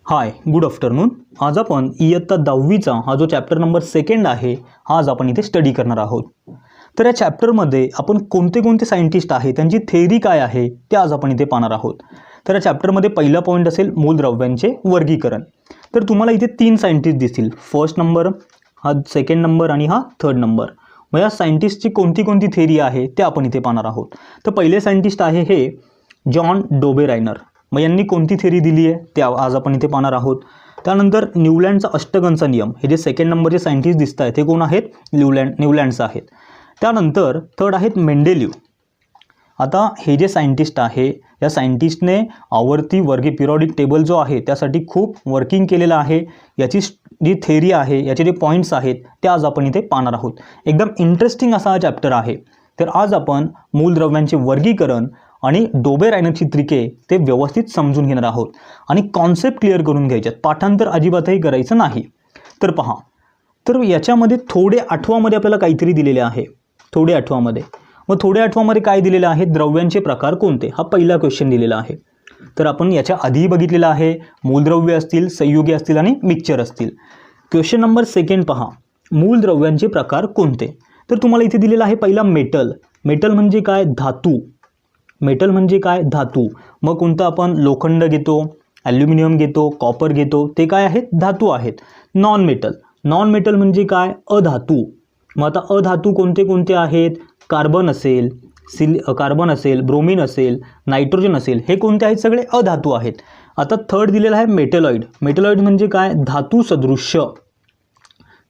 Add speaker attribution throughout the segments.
Speaker 1: हाय, good afternoon. आज आपण इयत्ता 10वीचा हा जो चॅप्टर नंबर 2 आहे हा आज आपण इथे स्टडी करणार आहोत. तर या चॅप्टरमध्ये आपण कोणते कोणते सायंटिस्ट आहेत, त्यांची थेअरी काय आहे ते आज आपण इथे पाहणार आहोत. तर या चॅप्टरमध्ये पहिला पॉईंट असेल मूलद्रव्यांचे वर्गीकरण. तर तुम्हाला इथे 3 सायंटिस्ट दिसतील. फर्स्ट नंबर, हा सेकंड नंबर आणि हा थर्ड नंबर. मग या सायंटिस्टची कोणती कोणती थेअरी आहे ते आपण इथे पाहणार आहोत. तर पहिले सायंटिस्ट आहे हे जॉन डोबेरायनर. मग यांनी कोणती थेअरी दिली आहे ते आज आपण इथे पाहणार आहोत. त्यानंतर न्यूलँडचा अष्टगणचा नियम, हे जे सेकंड नंबरचे सायंटिस्ट दिसत आहेत ते कोण आहेत? न्यूलँडचं आहेत. त्यानंतर थर्ड आहेत मेंडेलिव. आता हे जे सायंटिस्ट आहे या सायंटिस्टने आवर्ती वर्गी पिरियॉडिक टेबल जो आहे त्यासाठी खूप वर्किंग केलेलं आहे. याची जी थेअरी आहे, याचे जे पॉईंट्स आहेत ते आज आपण इथे पाहणार आहोत. एकदम इंटरेस्टिंग असा हा चॅप्टर आहे. तर आज आपण मूलद्रव्यांचे वर्गीकरण आणि डोबेरायनरची त्रिके ते व्यवस्थित समजून घेणार आहोत आणि कॉन्सेप्ट क्लिअर करून घ्यायच्यात. पाठांतर अजिबातही करायचं नाही. तर पहा, तर याच्यामध्ये थोडे आठवामध्ये आपल्याला काहीतरी दिलेले आहे. थोडे आठवामध्ये काय दिलेलं आहे? द्रव्यांचे प्रकार कोणते, हा पहिला क्वेश्चन दिलेला आहे. तर आपण याच्या आधी बघितलेलं आहे. मूलद्रव्य असतील, संयुगे असतील आणि मिक्सचर असतील. क्वेश्चन नंबर 2 पहा, मूलद्रव्यांचे प्रकार कोणते. तर तुम्हाला इथे दिलेला आहे पहिला मेटल. मेटल म्हणजे काय? धातू. मेटल म्हणजे काय? धातू. मग कोणतं आपण लोखंड घेतो, ॲल्युमिनियम घेतो, कॉपर घेतो, ते काय आहेत? धातू आहेत. नॉन मेटल म्हणजे काय? अधातू. मग आता अधातू कोणते कोणते आहेत? कार्बन असेल, ब्रोमिन असेल, नायट्रोजन असेल, हे कोणते आहेत? सगळे अधातू आहेत. आता थर्ड दिलेला आहे मेटलॉइड. मेटलॉइड म्हणजे काय? धातू सदृश्य.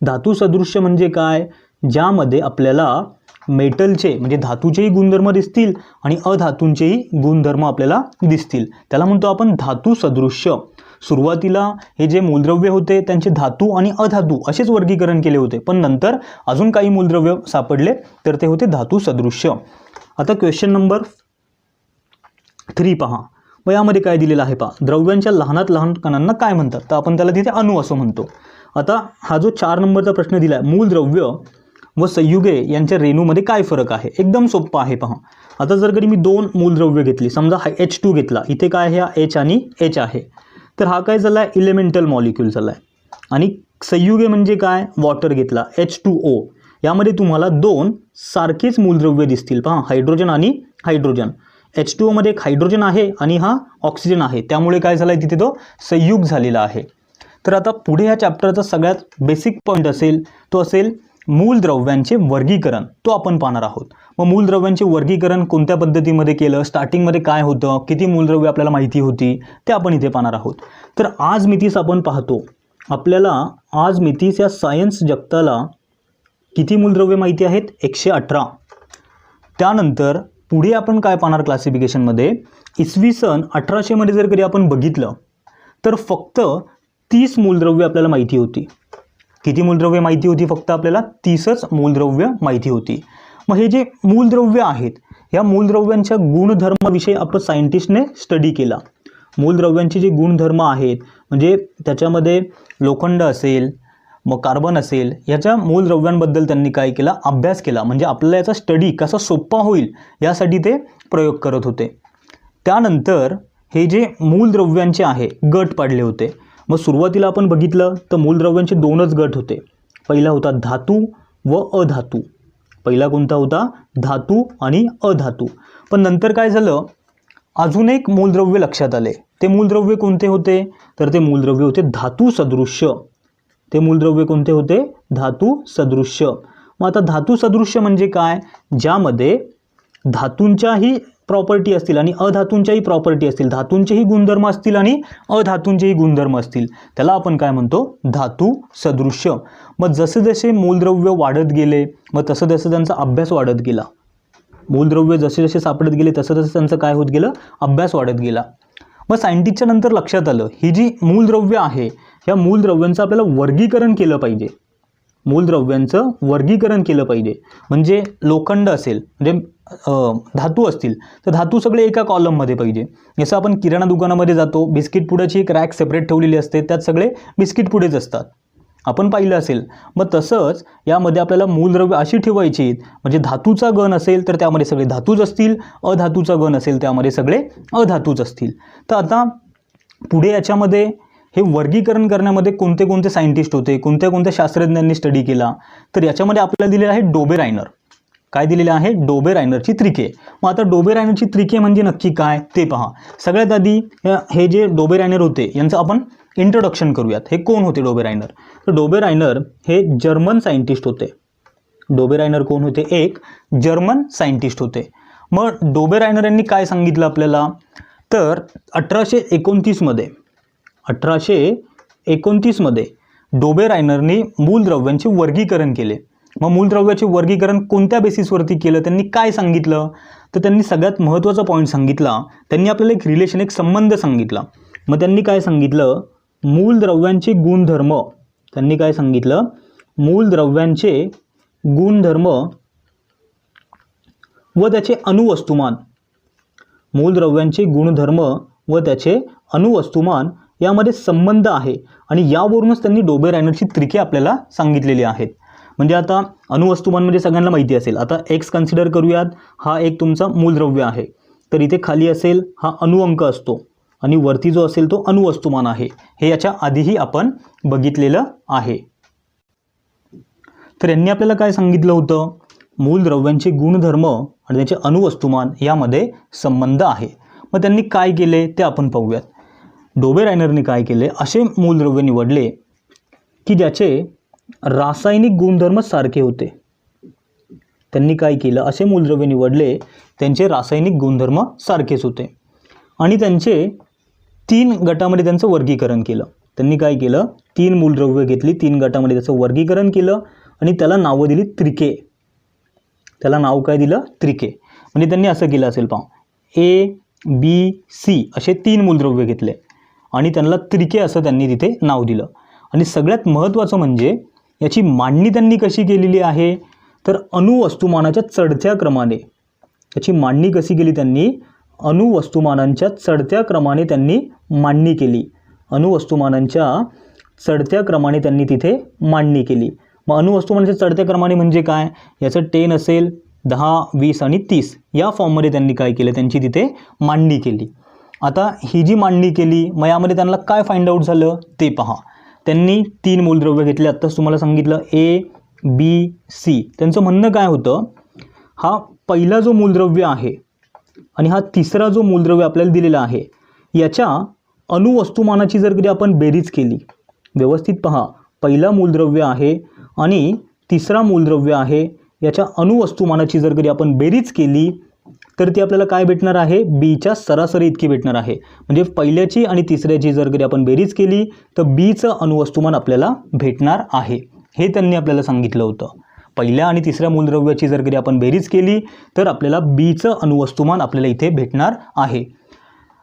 Speaker 1: धातू सदृश्य म्हणजे काय? ज्यामध्ये आपल्याला मेटलचे म्हणजे धातूचेही गुणधर्म दिसतील आणि अधातूंचेही गुणधर्म आपल्याला दिसतील, त्याला म्हणतो आपण धातू सदृश्य. सुरुवातीला हे जे मूलद्रव्य होते त्यांचे धातू आणि अधातू असेच वर्गीकरण केले होते, पण नंतर अजून काही मूलद्रव्य सापडले तर ते होते धातू सदृश्य. आता क्वेश्चन नंबर 3 पहा. मग यामध्ये काय दिलेलं आहे पहा, द्रव्यांच्या लहानात लहान कणांना काय म्हणतात? तर आपण त्याला तिथे अणू असं म्हणतो. आता हा जो 4 नंबरचा प्रश्न दिला आहे, मूलद्रव्य व संयुगे यांच्या रेणूमध्ये काय फरक आहे? एकदम सोपं आहे पहा. आता जर कधी मी 2 मूलद्रव्य घेतली, समजा हा H2 घेतला, इथे काय आहे? हा H आणि H आहे. तर हा काय झाला आहे? इलेमेंटल मॉलिक्यूल झाला आहे. आणि संयुगे म्हणजे काय? वॉटर घेतला, H2O. यामध्ये तुम्हाला 2 सारखेच मूलद्रव्य दिसतील पहा, हायड्रोजन आणि हायड्रोजन. H2O मध्ये एक हायड्रोजन आहे आणि हा ऑक्सिजन आहे, त्यामुळे काय झालं आहे? तिथे तो संयुग झालेला आहे. तर आता पुढे या चॅप्टरचा सगळ्यात बेसिक पॉईंट असेल तो असेल मूलद्रव्यांचे वर्गीकरण. तो आपण पाहणार आहोत. मग मूलद्रव्यांचे वर्गीकरण कोणत्या पद्धतीमध्ये केलं, स्टार्टिंगमध्ये काय होतं, किती मूलद्रव्य आपल्याला माहिती होती, ते आपण इथे पाहणार आहोत. तर आज मितीस आपण पाहतो, आपल्याला आज मितीस या सायन्स जगताला किती मूलद्रव्य माहिती आहेत? 118. त्यानंतर पुढे आपण काय पाहणार क्लासिफिकेशनमध्ये, इसवी सन 1800 मध्ये जर कधी आपण बघितलं तर फक्त 30 मूलद्रव्य आपल्याला माहिती होती. किती मूलद्रव्य माहिती होती? फक्त आपल्याला 30च मूलद्रव्य माहिती होती. मग हे जे मूलद्रव्य आहेत, या मूलद्रव्यांच्या गुणधर्माविषयी आपण सायंटिस्टने स्टडी केला. मूलद्रव्यांचे जे गुणधर्म आहेत, म्हणजे त्याच्यामध्ये लोखंड असेल, मग कार्बन असेल, याच्या मूलद्रव्यांबद्दल त्यांनी काय केला? अभ्यास केला. म्हणजे आपल्याला याचा स्टडी कसा सोपा होईल यासाठी ते प्रयोग करत होते. त्यानंतर हे जे मूलद्रव्यांचे आहे गट पाडले होते. मग सुरुवातीला आपण बघितलं तर मूलद्रव्यांचे 2च गट होते. पहिला होता धातू व अधातू. पहिला कोणता होता? धातू आणि अधातू. पण नंतर काय झालं? अजून एक मूलद्रव्य लक्षात आले. ते मूलद्रव्य कोणते होते? तर ते मूलद्रव्य होते धातू सदृश्य. ते मूलद्रव्य कोणते होते? धातू सदृश्य. मग आता धातू सदृश्य म्हणजे काय? ज्यामध्ये धातूंच्याही प्रॉपर्टी असतील आणि अधातूंच्याही प्रॉपर्टी असतील, धातूंचेही गुणधर्म असतील आणि अधातूंचेही गुणधर्म असतील, त्याला आपण काय म्हणतो? धातू सदृश्य. मग जसे जसे मूलद्रव्य वाढत गेले, मग तसं तसं त्यांचा अभ्यास वाढत गेला. मूलद्रव्य जसे जसे सापडत गेले तसं तसं त्यांचं काय होत गेलं? अभ्यास वाढत गेला. मग सायंटिस्टच्या नंतर लक्षात आलं, ही जी मूलद्रव्य आहे या मूलद्रव्यांचं आपल्याला वर्गीकरण केलं पाहिजे. मूलद्रव्यांचं वर्गीकरण केलं पाहिजे. म्हणजे लोखंड असेल, म्हणजे धातू असतील तर धातू सगळे एका कॉलममध्ये पाहिजे. जसं आपण किराणा दुकानामध्ये जातो, बिस्किट पुड्याची एक रॅक सेपरेट ठेवलेली असते, त्यात सगळे बिस्किट पुडेच असतात, आपण पाहिलं असेल. मग तसंच यामध्ये आपल्याला मूलद्रव्य अशी ठेवायची, म्हणजे धातूचा गण असेल तर त्यामध्ये सगळे धातूच असतील, अधातूचा गण असेल त्यामध्ये सगळे अधातूच असतील. तर आता पुढे याच्यामध्ये हे वर्गीकरण करण्यामध्ये कोणते कोणते सायंटिस्ट होते, कोणत्या कोणत्या शास्त्रज्ञांनी स्टडी केला, तर याच्यामध्ये आपल्याला दिलेलं आहे डोबेरायनर. काय दिलेलं आहे? डोबेरायनरची त्रिके. मग आता डोबेरायनरची त्रिके म्हणजे नक्की काय ते पहा. सगळ्यात आधी हे जे डोबेरायनर होते यांचं आपण इंट्रोडक्शन करूयात. हे कोण होते डोबेरायनर? तर डोबेरायनर हे जर्मन सायंटिस्ट होते. डोबेरायनर कोण होते? एक जर्मन सायंटिस्ट होते. मग डोबेरायनर यांनी काय सांगितलं आपल्याला? तर 1829 मध्ये डोबेरायनरनी मूलद्रव्यांचे वर्गीकरण केले. मग मूलद्रव्याचे वर्गीकरण कोणत्या बेसिसवरती केलं? त्यांनी काय सांगितलं? तर त्यांनी सगळ्यात महत्त्वाचा पॉईंट सांगितला. त्यांनी आपल्याला एक रिलेशन, एक संबंध सांगितला. मग त्यांनी काय सांगितलं? मूलद्रव्यांचे गुणधर्म. त्यांनी काय सांगितलं? मूलद्रव्यांचे गुणधर्म व त्याचे अणुवस्तुमान. मूलद्रव्यांचे गुणधर्म व त्याचे अणुवस्तुमान यामध्ये संबंध आहे आणि यावरूनच त्यांनी डोबेरायनरची त्रिके आपल्याला सांगितलेली आहेत. म्हणजे आता अणुवस्तुमान म्हणजे सगळ्यांना माहिती असेल. आता एक्स कन्सिडर करूयात. हा एक तुमचा मूलद्रव्य आहे. तर इथे खाली असेल हा अणुअंक असतो आणि वरती जो असेल तो अणुवस्तुमान आहे. हे याच्या आधीही आपण बघितलेलं आहे. तर यांनी आपल्याला काय सांगितलं होतं? मूलद्रव्यांचे गुणधर्म आणि त्याचे अणुवस्तुमान यामध्ये संबंध आहे. मग त्यांनी काय केले ते आपण पाहूयात. डोबेरायनरने काय केले? असे मूलद्रव्य निवडले की ज्याचे रासायनिक गुणधर्म सारखे होते. त्यांनी काय केलं? असे मूलद्रव्य निवडले त्यांचे रासायनिक गुणधर्म सारखेच होते आणि त्यांचे 3 गटामध्ये त्यांचं वर्गीकरण केलं. त्यांनी काय केलं? 3 मूलद्रव्य घेतली, 3 गटामध्ये त्याचं वर्गीकरण केलं आणि त्याला नावं दिली त्रिके. त्याला नाव काय दिलं? त्रिके. म्हणजे त्यांनी असं केलं असेल पहा, A, B, C असे 3 मूलद्रव्य घेतले आणि त्यांना त्रिके असं त्यांनी तिथे नाव दिलं. आणि सगळ्यात महत्त्वाचं म्हणजे याची मांडणी त्यांनी कशी केलेली आहे? तर अणुवस्तुमानाच्या चढत्या क्रमाने. याची मांडणी कशी केली त्यांनी? अणुवस्तुमानांच्या चढत्या क्रमाने त्यांनी मांडणी केली. अणुवस्तुमानांच्या चढत्या क्रमाने त्यांनी तिथे मांडणी केली. मग अणुवस्तुमानाच्या चढत्या क्रमाने म्हणजे काय? याचं 10 असेल, 10, 20 आणि 30 या फॉर्ममध्ये त्यांनी काय केलं? त्यांची तिथे मांडणी केली. आता ही जी मांडणी केली मग यामध्ये त्यांना काय फाइंड आउट झालं ते पहा. त्यांनी 3 मूलद्रव्य घेतले. आत्ताच तुम्हाला सांगितलं A, B, C. त्यांचं म्हणणं काय होतं? हा पहिला जो मूलद्रव्य आहे आणि हा तिसरा जो मूलद्रव्य आपल्याला दिलेला आहे याच्या अणुवस्तुमानाची जर कधी आपण बेरीज केली, व्यवस्थित पहा, पहिला मूलद्रव्य आहे आणि तिसरा मूलद्रव्य आहे, याच्या अणुवस्तुमानाची जर कधी आपण बेरीज केली तर ती आपल्याला काय भेटणार आहे? बीच्या सरासरी इतकी भेटणार आहे. म्हणजे पहिल्याची आणि तिसऱ्याची जर कधी आपण बेरीज केली तर बीचं अणुवस्तुमान आपल्याला भेटणार आहे. हे त्यांनी आपल्याला सांगितलं होतं. पहिल्या आणि तिसऱ्या मूलद्रव्याची जर कधी आपण बेरीज केली तर आपल्याला बीचं अणुवस्तुमान आपल्याला इथे भेटणार आहे.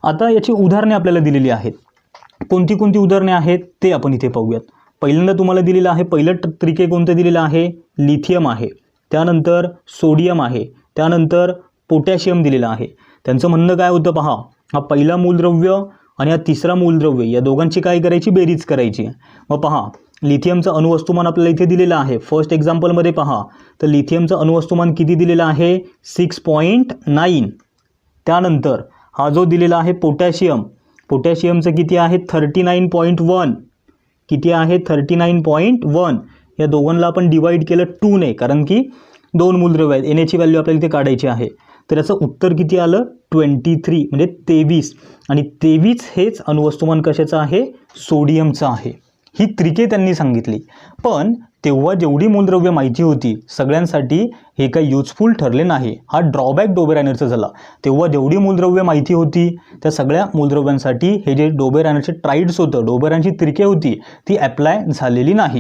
Speaker 1: आता याची उदाहरणे आपल्याला दिलेली आहेत. कोणती कोणती उदाहरणे आहेत ते आपण इथे पाहूयात. पहिल्यांदा तुम्हाला दिलेलं आहे, पहिलं त्रिके कोणतं दिलेलं आहे? लिथियम आहे. त्यानंतर सोडियम आहे. त्यानंतर पोटॅशियम दिलेलं आहे. त्यांचं म्हणणं काय होतं पहा, हा पहिला मूलद्रव्य आणि हा तिसरा मूलद्रव्य या दोघांची काय करायची? बेरीज करायची. मग पहा, लिथियमचं अणुवस्तुमान आपल्याला इथे दिलेलं आहे. फर्स्ट एक्झाम्पलमध्ये पहा, तर लिथियमचं अणुवस्तुमान किती दिलेलं आहे? 6.9. त्यानंतर हा जो दिलेला आहे पोटॅशियम, पोटॅशियमचं किती आहे? 39.1. किती आहे? 39.1. या दोघांना आपण डिवाइड केलं 2 ने, कारण की 2 मूलद्रव्य आहेत. येण्याची व्हॅल्यू आपल्याला इथे काढायची आहे. तर याचं उत्तर किती आलं? 23 म्हणजे 23. आणि 23 हेच अणुवस्तुमान कशाचं आहे? सोडियमचं आहे. ही त्रिके त्यांनी सांगितली. पण तेव्हा जेवढी मूलद्रव्य माहिती होती सगळ्यांसाठी हे काही युजफुल ठरले नाही. हा ड्रॉबॅक डोबेरायनरचा झाला. तेव्हा जेवढी मूलद्रव्य माहिती होती त्या सगळ्या मूलद्रव्यांसाठी हे जे डोबेरायनरचे ट्राईड्स होतं, डोबेरायनरची त्रिके होती ती ॲप्लाय झालेली नाही.